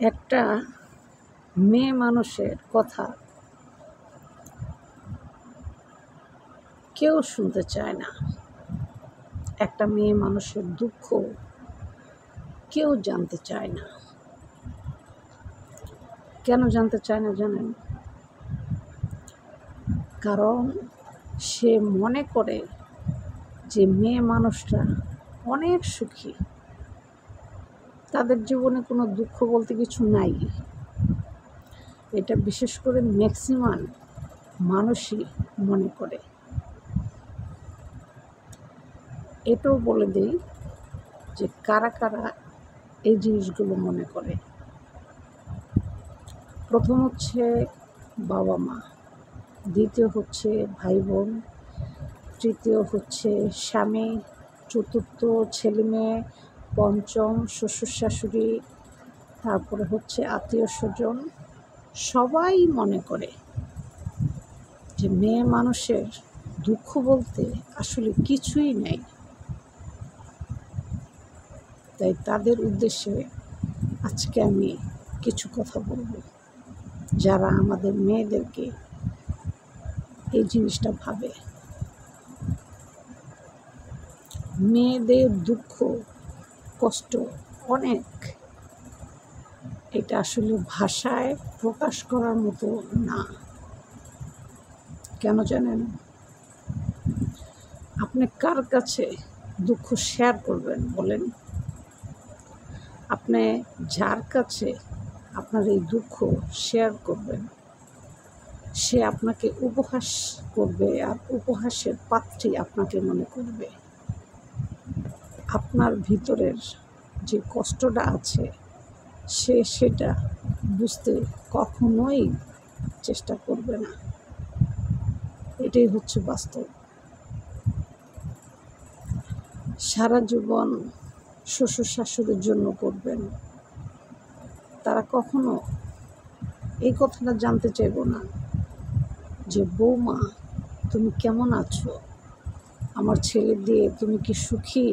একটা মেয়ে মানুষের কথা কেউ শুনতে চায় না। একটা মেয়ে মানুষের দুঃখ কেউ জানতে চায় না। কেন জানতে চায় না জানেন? কারণ সে মনে করে যে মেয়ে মানুষরা অনেক সুখী, তাদের জীবনে কোনো দুঃখ বলতে কিছু নাই। এটা বিশেষ করে ম্যাক্সিমাম মানুষই মনে করে। এটাও বলে দেই যে কারা কারা এই জিনিসগুলো মনে করে। প্রথম হচ্ছে বাবা মা, দ্বিতীয় হচ্ছে ভাই বোন, তৃতীয় হচ্ছে স্বামী, চতুর্থ ছেলে মেয়ে, পঞ্চম শ্বশুর শাশুড়ি, তারপরে হচ্ছে আত্মীয় স্বজন। সবাই মনে করে যে মেয়ে মানুষের দুঃখ বলতে আসলে কিছুই নেই। তাই তাদের উদ্দেশ্যে আজকে আমি কিছু কথা বলবো, যারা আমাদের মেয়েদেরকে এই জিনিসটা ভাবে। মেয়েদের দুঃখ কষ্ট অনেক, এটা আসলে ভাষায় প্রকাশ করার মতো না। কেন জানেন? আপনি কার কাছে দুঃখ শেয়ার করবেন বলেন? আপনি যার কাছে আপনার এই দুঃখ শেয়ার করবেন, সে আপনাকে উপহাস করবে, আর উপহাসের পাত্রী আপনাকে মনে করবে। আপনার ভিতরের যে কষ্টটা আছে সে সেটা বুঝতে কখনোই চেষ্টা করবে না। এটাই হচ্ছে বাস্তব। সারা জীবন শ্বশুর শাশুড়ির জন্য করবেন, তারা কখনো এই কথাটা জানতে চাইব না যে বৌমা তুমি কেমন আছো, আমার ছেলে দিয়ে তুমি কি সুখী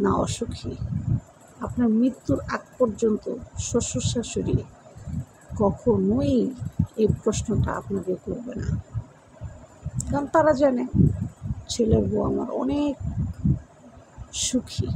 না অসুখী। আপনার মৃত্যুর আগ পর্যন্ত শ্বশুর শাশুড়ি কখনোই এই প্রশ্নটা আপনাকে করবে না। কারণ তারা জানে ছেলের বউ আমার অনেক সুখী।